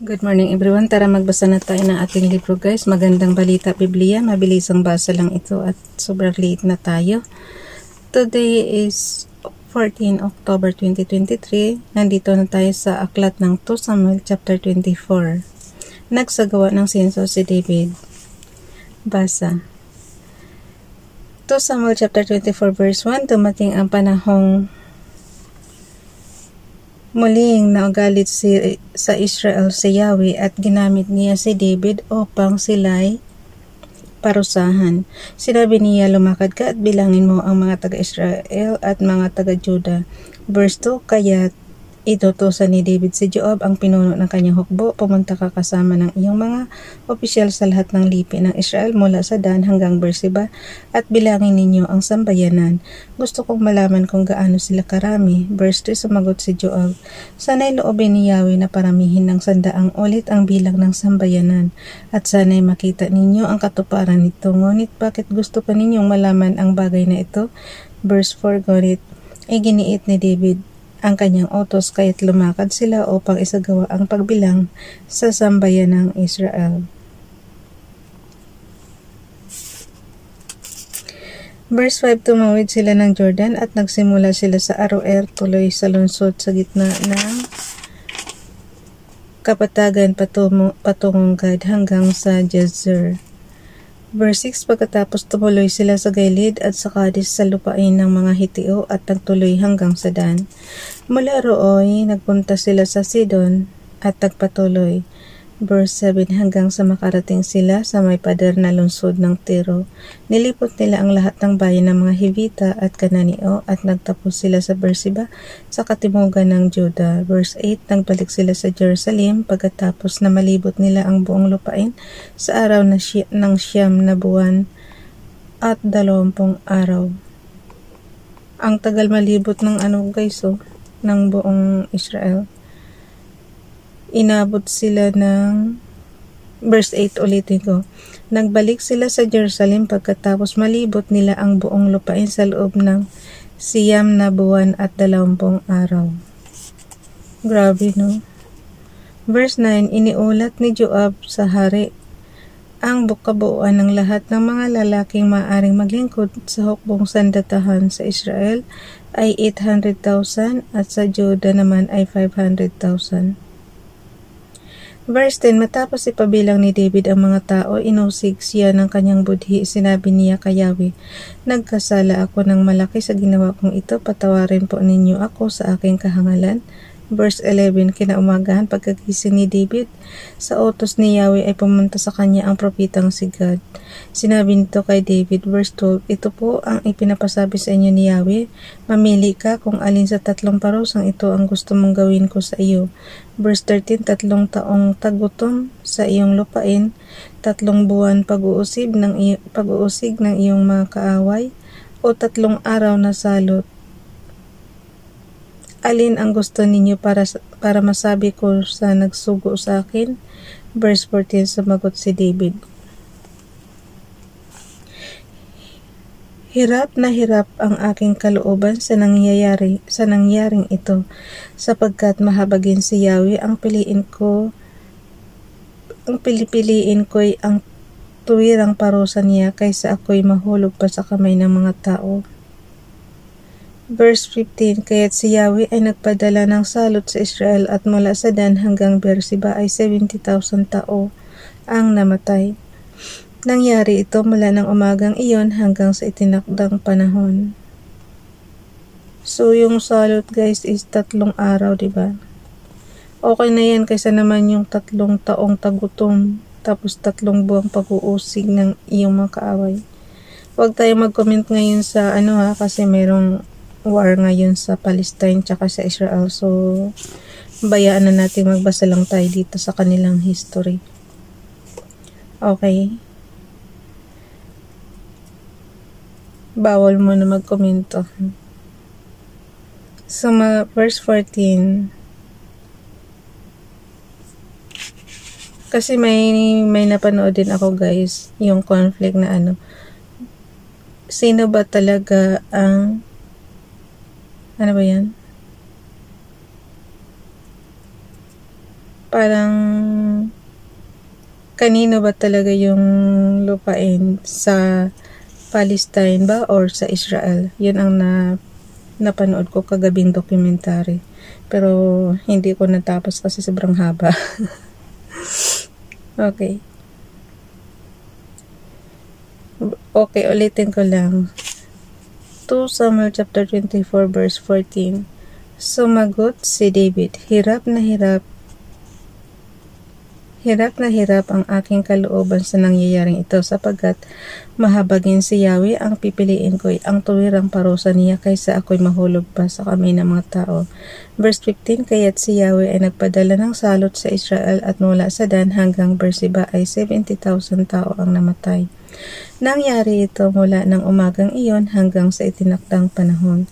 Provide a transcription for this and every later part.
Good morning everyone. Tara magbasa na tayo ng ating libro guys. Magandang balita Biblia. Mabilisang basa lang ito at sobrang liit na tayo. Today is 14 October 2023. Nandito na tayo sa aklat ng 2 Samuel chapter 24. Nagsagawa ng senso si David. Basa. 2 Samuel chapter 24 verse 1. Dumating ang panahong muling naugalit sa Israel si Yahweh at ginamit niya si David upang sila'y parusahan. Sinabi niya, lumakad ka at bilangin mo ang mga taga-Israel at mga taga-Juda. Verse 2, kaya't inutusan ni David si Joab ang pinuno ng kanyang hukbo, pumunta ka kasama ng iyong mga opisyal sa lahat ng lipi ng Israel mula sa Dan hanggang Beersheba at bilangin ninyo ang sambayanan. Gusto kong malaman kung gaano sila karami. Verse 3, sumagot si Joab, sana'y loobin ni Yahweh na paramihin ng 100 ulit ang bilang ng sambayanan at sana'y makita ninyo ang katuparan nito. Ngunit bakit gusto pa ninyong malaman ang bagay na ito? Verse 4, ngunit ay giniit ni David ang kanyang utos kaya't lumakad sila upang isagawa ang pagbilang sa sambayan ng Israel. Verse 5, tumawid sila ng Jordan at nagsimula sila sa Aroer tuloy sa lungsod sa gitna ng kapatagan patungong Gad hanggang sa Jazer. Verse 6, pagkatapos tumuloy sila sa Gilead at sa Kadis sa lupain ng mga Hiteo at nagtuloy hanggang sa Dan. Mula rooy, nagpunta sila sa Sidon at nagpatuloy. Verse 7, hanggang sa makarating sila sa may pader na lungsod ng Tiro. Nilipot nila ang lahat ng bayan ng mga Hivita at Kananeo at nagtapos sila sa Beersheba sa katimugan ng Juda. Verse 8, nagbalik sila sa Jerusalem pagkatapos na malibot nila ang buong lupain sa araw ng 9 na buwan at 20 araw. Ang tagal malibot ng ng buong Israel. Inabot sila ng verse 8 ulitin ko. Nagbalik sila sa Jerusalem pagkatapos malibot nila ang buong lupain sa loob ng 9 na buwan at 20 araw. Grabe no. Verse 9, iniulat ni Joab sa hari ang kabuuan ng lahat ng mga lalaking maaaring maglingkod sa hukbong sandatahan sa Israel ay 800,000 at sa Juda naman ay 500,000. Verse 10, matapos ipabilang ni David ang mga tao, inusig siya ng kanyang budhi. Sinabi niya kay Yahweh, nagkasala ako ng malaki sa ginawa kong ito, patawarin po ninyo ako sa aking kahangalan. Verse 11, kinaumagahan pagkagising ni David, sa utos ni Yahweh ay pumunta sa kanya ang propetang si Gad. Sinabi nito kay David, verse 12, ito po ang ipinapasabi sa inyo ni Yahweh, mamili ka kung alin sa 3 parusang ito ang gusto mong gawin ko sa iyo. Verse 13, 3 taong tagutom sa iyong lupain, 3 buwan pag-uusig ng iyong mga kaaway, o 3 araw na salot. Alin ang gusto ninyo para masabi ko sa nagsugo sa akin? Verse 14, sumagot si David, hirap na hirap ang aking kalooban sa nangyaring ito, sapagkat mahabagin si Yahweh ang piliin ko'y ang tuwirang parusa niya kaysa ako'y mahulog pa sa kamay ng mga tao. Verse 15, kaya't si Yahweh ay nagpadala ng salot sa Israel at mula sa Dan hanggang Beersheba ay 70,000 tao ang namatay. Nangyari ito mula ng umagang iyon hanggang sa itinakdang panahon. So yung salot guys is 3 araw, diba? Okay na yan kaysa naman yung 3 taong tagutom tapos 3 buwang pag-uusig ng iyong mga kaaway. Huwag tayo mag-comment ngayon sa kasi merong war ngayon sa Palestine tsaka sa Israel. So bayaan na natin, magbasa lang tayo dito sa kanilang history. Okay. Bawal mo na magkomento. So verse 14. Kasi may napanood din ako guys, yung conflict na sino ba talaga ang ano ba yan? parang kanino ba talaga yung lupain, sa Palestine ba or sa Israel? Yun ang napanood ko kagabing documentary. Pero hindi ko natapos kasi sobrang haba. Okay. Okay, ulitin ko lang. 2 Samuel chapter 24 verse 14. Sumagot si David, hirap na hirap ang aking kalooban sa nangyayaring ito, sapagkat mahabagin si Yahweh, ang pipiliin ko'y ang tuwirang parusa niya kaysa ako'y mahulog pa sa kamay ng mga tao. Verse 15, kaya't si Yahweh ay nagpadala ng salot sa Israel, at mula sa Dan hanggang Beersheba ay 70,000 tao ang namatay. Nangyari ito mula ng umagang iyon hanggang sa itinakdang panahon.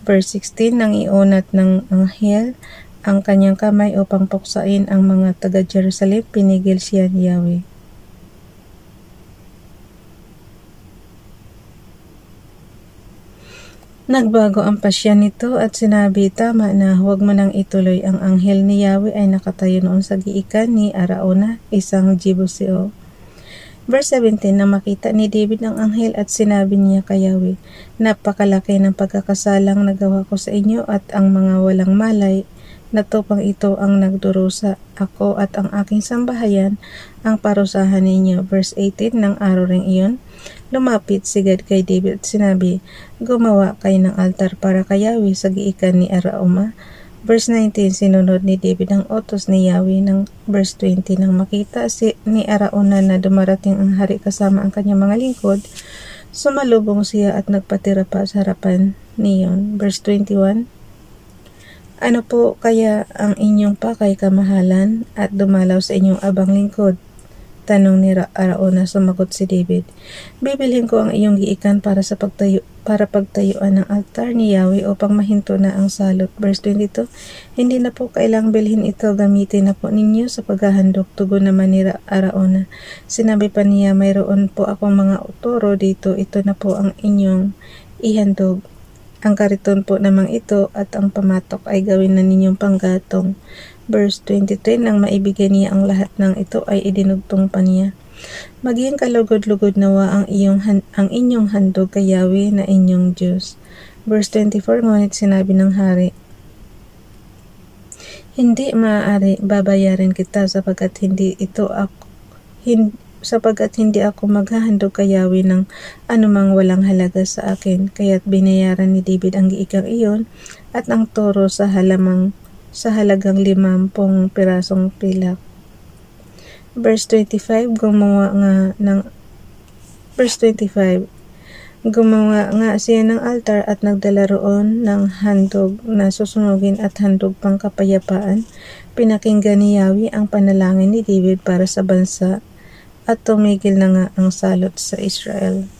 Verse 16, nang iunat ng anghel ang kanyang kamay upang puksain ang mga taga-Jerusalem, pinigil siya ni Yahweh. Nagbago ang pasya nito at sinabi, tama na, huwag mo nang ituloy. Ang anghel ni Yahweh ay nakatayo noon sa giikan ni Arauna, isang Jebuseo. Verse 17, na makita ni David ang anghel at sinabi niya kay Yahweh, napakalaki ng pagkakasalang nagawa ko sa inyo, at ang mga walang malay na tupang ito ang nagdurusa. Ako at ang aking sambahayan ang parusahan ninyo. Verse 18, ng araw ring iyon, lumapit si Gad kay David at sinabi, gumawa kayo ng altar para kay Yahweh sa giikan ni Arauna. Verse 19, sinunod ni David ang utos ni Yahweh. Ng verse 20, nang makita ni Arauna na dumarating ang hari kasama ang kanyang mga lingkod, sumalubong siya at nagpatira pa sa harapan niyon. Verse 21, ano po kaya ang inyong pakay, kamahalan, at dumalaw sa inyong abang lingkod? Tanong ni Arauna. Sumagot si David, bibilhin ko ang iyong giikan para pagtayuan ng altar ni Yahweh upang mahinto na ang salot. Verse 22, hindi na po kailang bilhin ito, gamitin na po ninyo sa paghahandog. Tugon naman ni Arauna, sinabi pa niya, mayroon po akong mga utoro dito, ito na po ang inyong ihandog. Ang kariton po namang ito at ang pamatok ay gawin na ninyong panggatong. Verse 23, nang maibigay niya ang lahat ng ito ay idinugtong pa niya. Maging kalugod-lugod nawa ang inyong handog kay Yahweh na inyong Diyos. Verse 24, ngunit sinabi ng hari, hindi maaari, babayarin kita sapagkat hindi ako maghahandog kay Yahweh ng anumang walang halaga sa akin. Kaya't binayaran ni David ang giikang iyon at ang toro sa halagang 50 pirasong pilak. Verse 25, gumawa nga siya ng altar at nagdala roon ng handog na susunugin at handog pang kapayapaan. Pinakinggan ni Yahweh ang panalangin ni David para sa bansa at tumigil na nga ang salot sa Israel.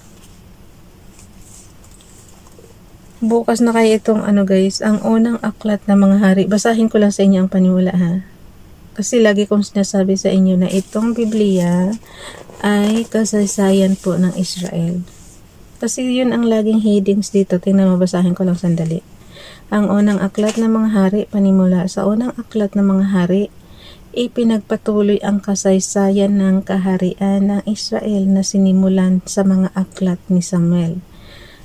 Bukas na kayo itong guys, ang unang aklat ng mga hari. Basahin ko lang sa inyo ang panimula ha. Kasi lagi kong sinasabi sa inyo na itong Biblia ay kasaysayan po ng Israel. Kasi yun ang laging headings dito. Tingnan, mabasahin ko lang sandali. Ang unang aklat ng mga hari, panimula. Sa unang aklat ng mga hari, ipinagpatuloy ang kasaysayan ng kaharian ng Israel na sinimulan sa mga aklat ni Samuel.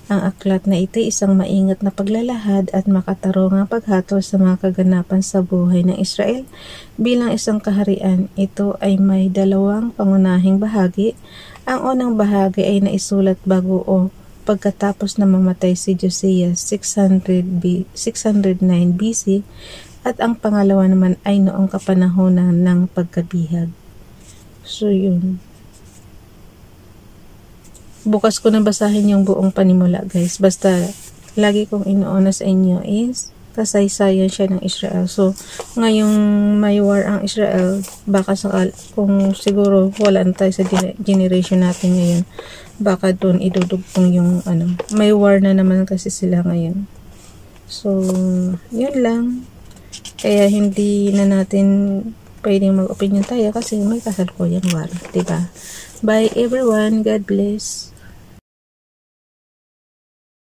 Ang aklat na ito ay isang maingat na paglalahad at makatarungang paghatol sa mga kaganapan sa buhay ng Israel bilang isang kaharian. Ito ay may dalawang pangunahing bahagi. Ang unang bahagi ay naisulat bago o pagkatapos na mamatay si Josiah 609 BC at ang pangalawa naman ay noong kapanahonan ng pagkabihag. So yun. Bukas ko na basahin yung buong panimula guys. Basta lagi kong inuuna sa inyo is kasaysayan siya ng Israel. So ngayong may war ang Israel, baka kung siguro wala na tayo sa generation natin ngayon, baka doon idudugtong yung may war na naman kasi sila ngayon. So yun lang. Kaya hindi na natin pwedeng mag-opinion tayo kasi may kasalukuyang war, diba? Bye everyone. God bless.